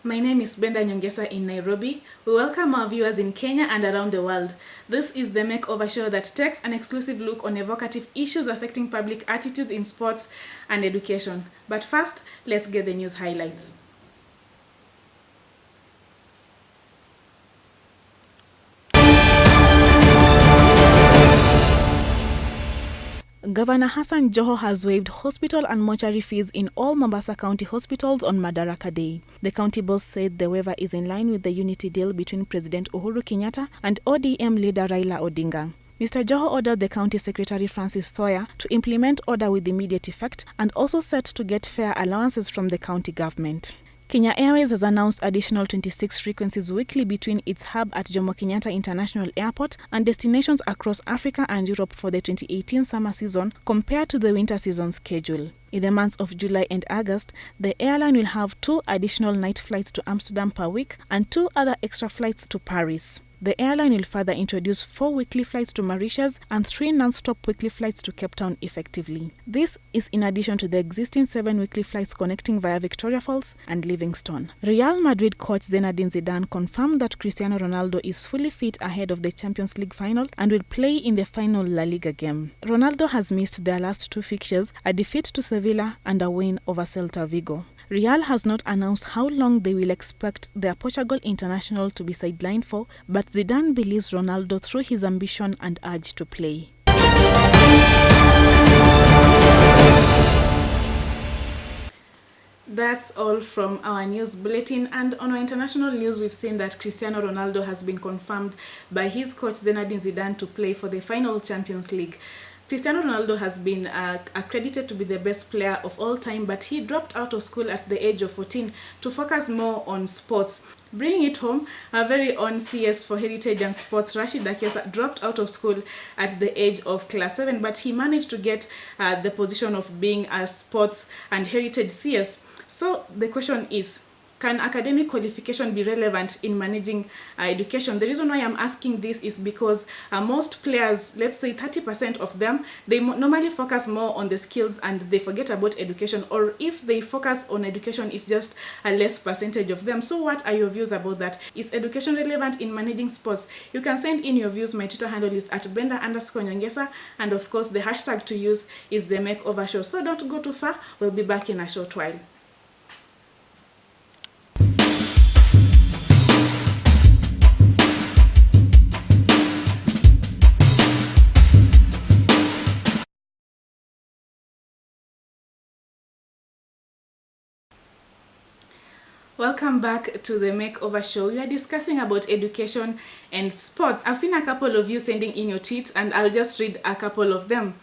My name is Brenda Nyongesa in Nairobi. We welcome our viewers in Kenya and around the world. This is the Makeover Show that takes an exclusive look on evocative issues affecting public attitudes in sports and education. But first, let's get the news highlights. Governor Hassan Joho has waived hospital and mortuary fees in all Mombasa County hospitals on Madaraka Day. The county boss said the waiver is in line with the unity deal between President Uhuru Kenyatta and ODM leader Raila Odinga. Mr. Joho ordered the County Secretary Francis Thoya to implement order with immediate effect and also set to get fair allowances from the county government. Kenya Airways has announced additional 26 frequencies weekly between its hub at Jomo Kenyatta International Airport and destinations across Africa and Europe for the 2018 summer season compared to the winter season schedule. In the months of July and August, the airline will have 2 additional night flights to Amsterdam per week and 2 other extra flights to Paris. The airline will further introduce 4 weekly flights to Mauritius and 3 non-stop weekly flights to Cape Town effectively. This is in addition to the existing 7 weekly flights connecting via Victoria Falls and Livingstone. Real Madrid coach Zinedine Zidane confirmed that Cristiano Ronaldo is fully fit ahead of the Champions League final and will play in the final La Liga game. Ronaldo has missed their last 2 fixtures, a defeat to Sevilla and a win over Celta Vigo. Real has not announced how long they will expect their Portugal international to be sidelined for, but Zidane believes Ronaldo through his ambition and urge to play. That's all from our news bulletin, and on our international news we've seen that Cristiano Ronaldo has been confirmed by his coach Zinedine Zidane to play for the final Champions League. Cristiano Ronaldo has been accredited to be the best player of all time, but he dropped out of school at the age of 14 to focus more on sports. Bringing it home, our very own CS for Heritage and Sports, Rashid Akesa, dropped out of school at the age of class 7, but he managed to get the position of being a Sports and Heritage CS. So the question is, can academic qualification be relevant in managing education? The reason why I'm asking this is because most players, let's say 30% of them, they normally focus more on the skills and they forget about education, or if they focus on education, it's just a less percentage of them. So what are your views about that? Is education relevant in managing sports? You can send in your views. My Twitter handle is at Brenda_Nyongesa, and of course the hashtag to use is the Makeover Show. So don't go too far. We'll be back in a short while. Welcome back to the Makeover Show. We are discussing about education and sports. I've seen a couple of you sending in your tweets, and I'll just read a couple of them.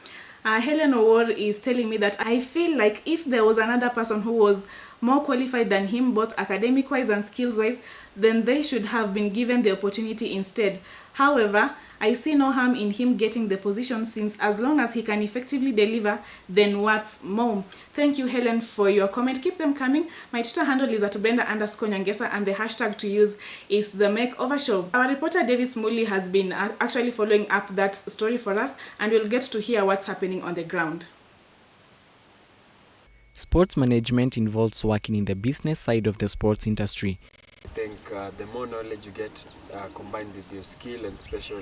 Helen Owor is telling me that I feel like if there was another person who was more qualified than him, both academic-wise and skills-wise, then they should have been given the opportunity instead. However, I see no harm in him getting the position, since as long as he can effectively deliver, then what's more? Thank you, Helen, for your comment. Keep them coming. My Twitter handle is at Brenda_Nyongesa, and the hashtag to use is the Makeover Show. Our reporter Davis Muli has been actually following up that story for us, and we'll get to hear what's happening on the ground. Sports management involves working in the business side of the sports industry. I think the more knowledge you get combined with your skill and special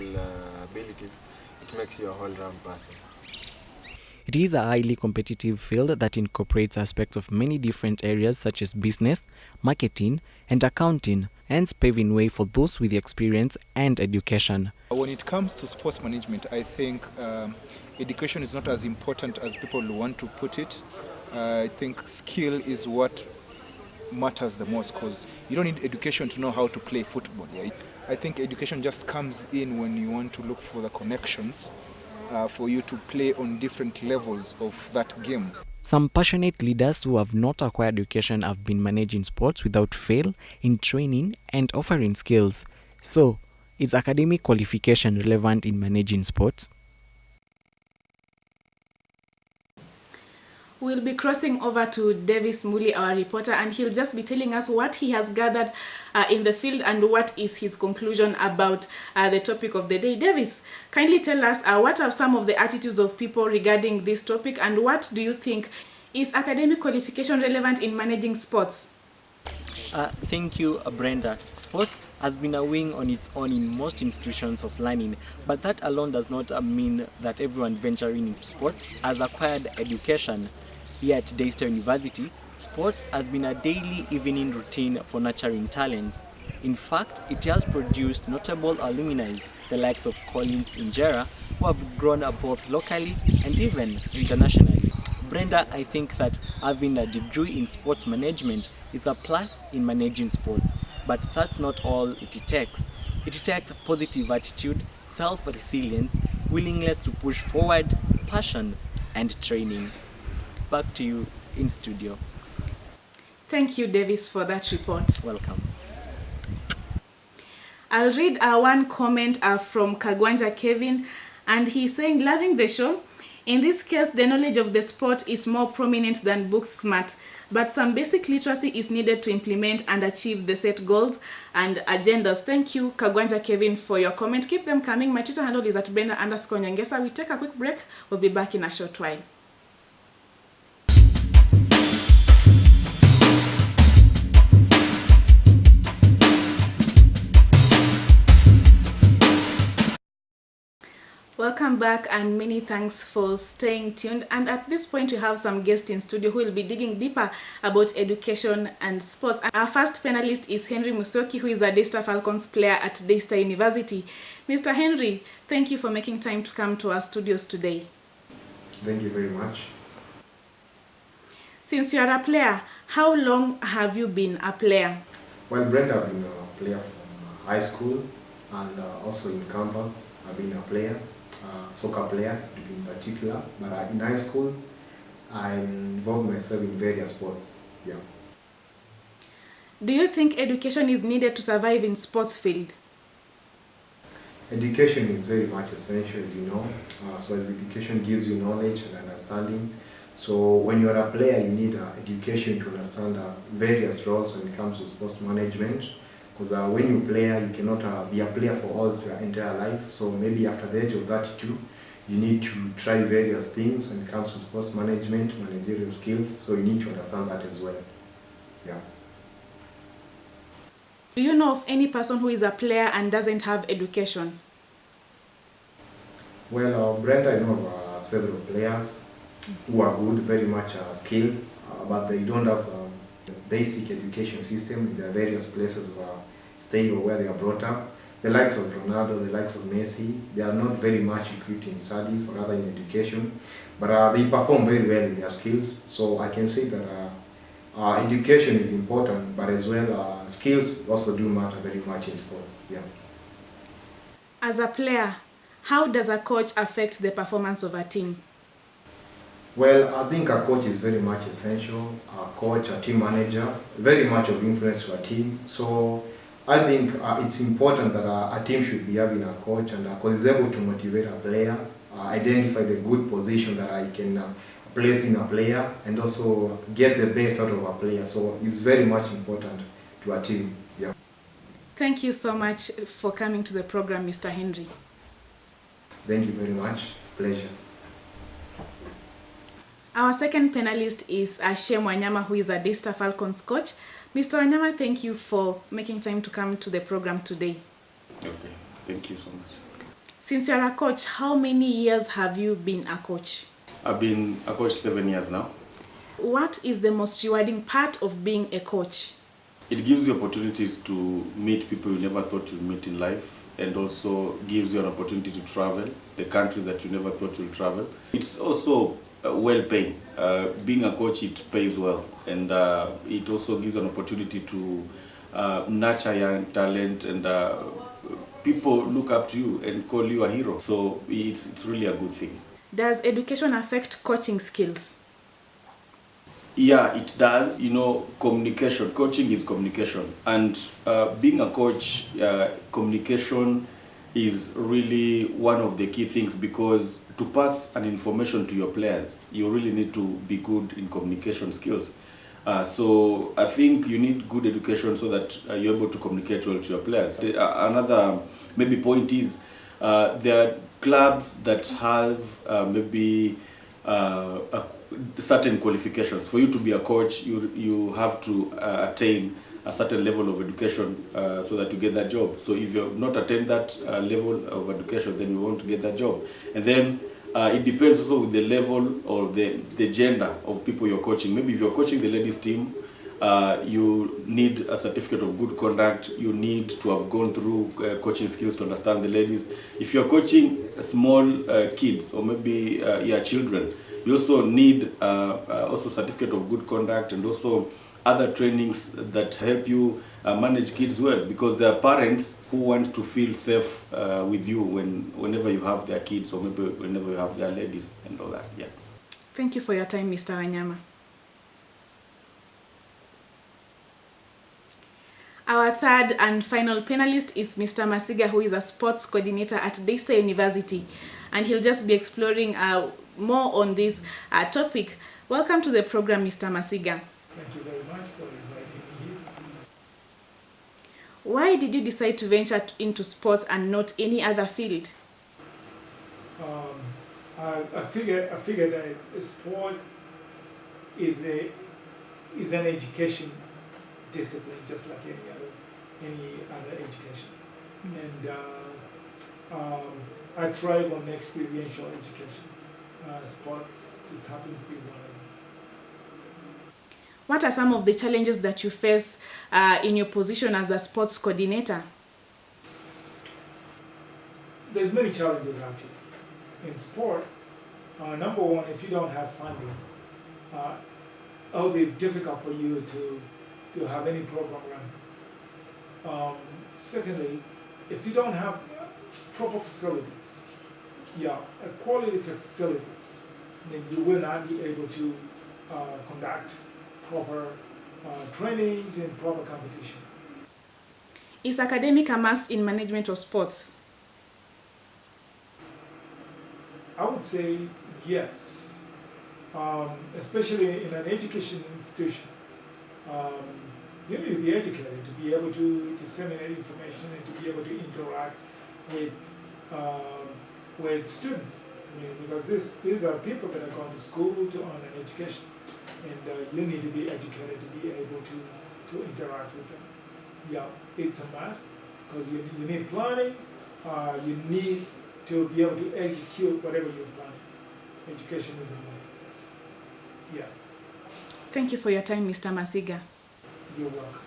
abilities, it makes you a whole-round person. It is a highly competitive field that incorporates aspects of many different areas such as business, marketing, and accounting, hence paving way for those with experience and education. When it comes to sports management, I think education is not as important as people want to put it. I think skill is what matters the most, because you don't need education to know how to play football. Yeah? I think education just comes in when you want to look for the connections for you to play on different levels of that game. Some passionate leaders who have not acquired education have been managing sports without fail in training and offering skills. So, is academic qualification relevant in managing sports? We'll be crossing over to Davis Muli, our reporter, and he'll just be telling us what he has gathered in the field and what is his conclusion about the topic of the day. Davis, kindly tell us what are some of the attitudes of people regarding this topic, and what do you think? Is academic qualification relevant in managing sports? Thank you, Brenda. Sports has been a wing on its own in most institutions of learning, but that alone does not mean that everyone venturing into sports has acquired education. Here at Daystar University, sports has been a daily evening routine for nurturing talent. In fact, it has produced notable alumni, the likes of Collins Injera, who have grown up both locally and even internationally. Brenda, I think that having a degree in sports management is a plus in managing sports, but that's not all it takes. It takes a positive attitude, self-resilience, willingness to push forward, passion, and training. Back to you in studio. Thank you, Davis, for that report. Welcome. I'll read one comment from Kagwanja Kevin, and he's saying, loving the show. In this case, the knowledge of the sport is more prominent than book smart, but some basic literacy is needed to implement and achieve the set goals and agendas. Thank you, Kagwanja Kevin, for your comment. Keep them coming. My Twitter handle is at Brenda_Nyongesa. We take a quick break. We'll be back in a short while. Welcome back, and many thanks for staying tuned. And at this point, we have some guests in studio who will be digging deeper about education and sports. Our first panelist is Henry Musoki, who is a Daystar Falcons player at Daystar University. Mr. Henry, thank you for making time to come to our studios today. Thank you very much. Since you are a player, how long have you been a player? Well, Brenda, I've been a player from high school and also in campus. I've been a player. Soccer player in particular, but in high school I involved myself in various sports. Yeah. Do you think education is needed to survive in sports field? Education is very much essential, as you know. So as education gives you knowledge and understanding. So when you are a player, you need education to understand various roles when it comes to sports management. Because when you play, you cannot be a player for all your entire life. So maybe after the age of 32, you need to try various things when it comes to sports management, managerial skills. So you need to understand that as well. Yeah. Do you know of any person who is a player and doesn't have education? Well, Brenda, I know of several players who are good, very much skilled, but they don't have the basic education system in their various places where stay or where they are brought up. The likes of Ronaldo, the likes of Messi, they are not very much equipped in studies or rather in education, but they perform very well in their skills. So I can say that education is important, but as well skills also do matter very much in sports. Yeah. As a player, how does a coach affect the performance of a team? Well, I think a coach is very much essential. A coach, a team manager, very much of influence to a team. So I think it's important that a team should be having a coach and because he's able to motivate a player, identify the good position that I can place in a player and also get the best out of a player. So it's very much important to a team. Yeah. Thank you so much for coming to the program, Mr. Henry. Thank you very much. Pleasure. Our second panelist is Shem Wanyama, who is a Daystar Falcons coach. Mr. Wanyama, thank you for making time to come to the program today. Okay, thank you so much. Since you are a coach, how many years have you been a coach? I've been a coach 7 years now. What is the most rewarding part of being a coach? It gives you opportunities to meet people you never thought you'd meet in life, and also gives you an opportunity to travel the country that you never thought you'd travel. It's also well paying. Being a coach, it pays well, and it also gives an opportunity to nurture young talent, and people look up to you and call you a hero. So it's really a good thing. Does education affect coaching skills? Yeah, it does. You know, communication. Coaching is communication, and being a coach, communication is really one of the key things, because to pass an information to your players, you really need to be good in communication skills. So I think you need good education so that you're able to communicate well to your players. Another maybe point is there are clubs that have maybe certain qualifications. For you to be a coach, you have to attain a certain level of education so that you get that job. So if you have not attained that level of education, then you won't get that job. And then it depends also with the level or the gender of people you're coaching. Maybe if you're coaching the ladies team, you need a certificate of good conduct. You need to have gone through coaching skills to understand the ladies. If you're coaching small kids or maybe children, you also need also certificate of good conduct and also other trainings that help you manage kids well, because there are parents who want to feel safe with you whenever you have their kids or maybe whenever you have their ladies and all that. Yeah. Thank you for your time, Mr. Wanyama. Our third and final panelist is Mr. Masiga, who is a sports coordinator at Daystar University, and he'll just be exploring more on this topic. Welcome to the program, Mr. Masiga. Thank you very much for inviting me here. Why did you decide to venture into sports and not any other field? I figured that sport is an education discipline, just like any other education. And I thrive on experiential education. Sports just happens to be one of them. What are some of the challenges that you face in your position as a sports coordinator? There's many challenges actually. In sport, number one, if you don't have funding, it'll be difficult for you to have any program run. Secondly, if you don't have proper facilities, quality facilities, then you will not be able to conduct proper trainings and proper competition. Is academic a must in management of sports? I would say yes, especially in an education institution. You need to be educated to be able to disseminate information and to be able to interact with students. I mean, because these are people that are going to school to earn an education, and you need to be educated to be able to interact with them. Yeah, it's a must because you need planning. You need to be able to execute whatever you're planning. Education is a must. Yeah. Thank you for your time, Mr. Masiga. You're welcome.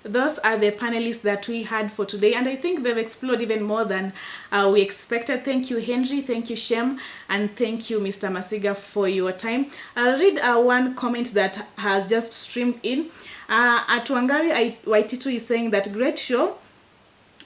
Those are the panelists that we had for today, and I think they've explored even more than we expected. Thank you, Henry. Thank you, Shem. And thank you, Mr. Masiga, for your time. I'll read one comment that has just streamed in. Atwangari Waititu is saying that great show.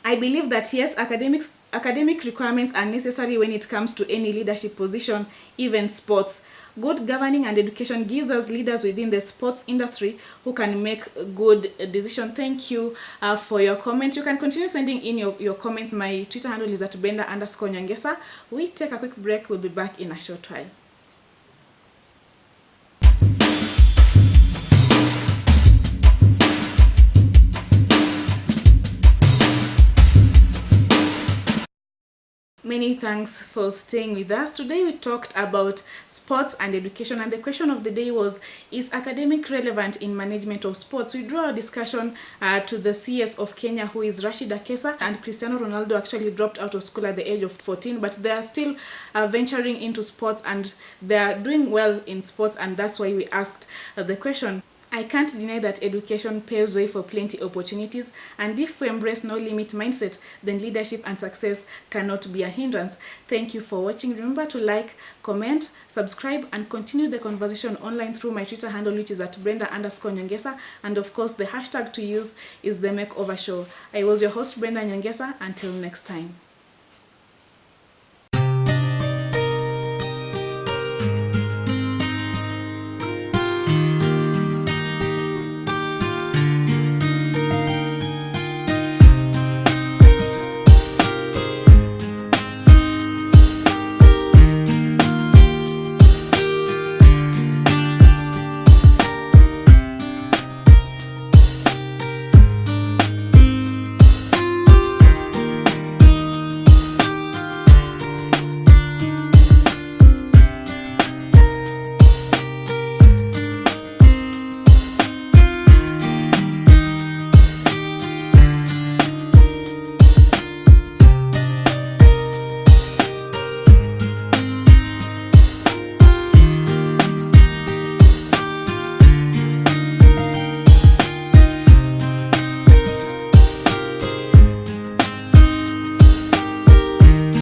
I believe that yes, academic requirements are necessary when it comes to any leadership position, even sports. Good governing and education gives us leaders within the sports industry who can make a good decision. Thank you for your comment. You can continue sending in your comments. My Twitter handle is at Brenda_Nyongesa. We take a quick break. We'll be back in a short while. Many thanks for staying with us. Today we talked about sports and education, and the question of the day was, is academic relevant in management of sports? We drew our discussion to the CS of Kenya, who is Rashida Kesa, and Cristiano Ronaldo actually dropped out of school at the age of 14, but they are still venturing into sports and they are doing well in sports, and that's why we asked the question. I can't deny that education paves way for plenty opportunities, and if we embrace no limit mindset, then leadership and success cannot be a hindrance. Thank you for watching. Remember to like, comment, subscribe, and continue the conversation online through my Twitter handle, which is at Brenda_Nyongesa, and of course the hashtag to use is the Makeover Show. I was your host, Brenda Nyongesa. Until next time.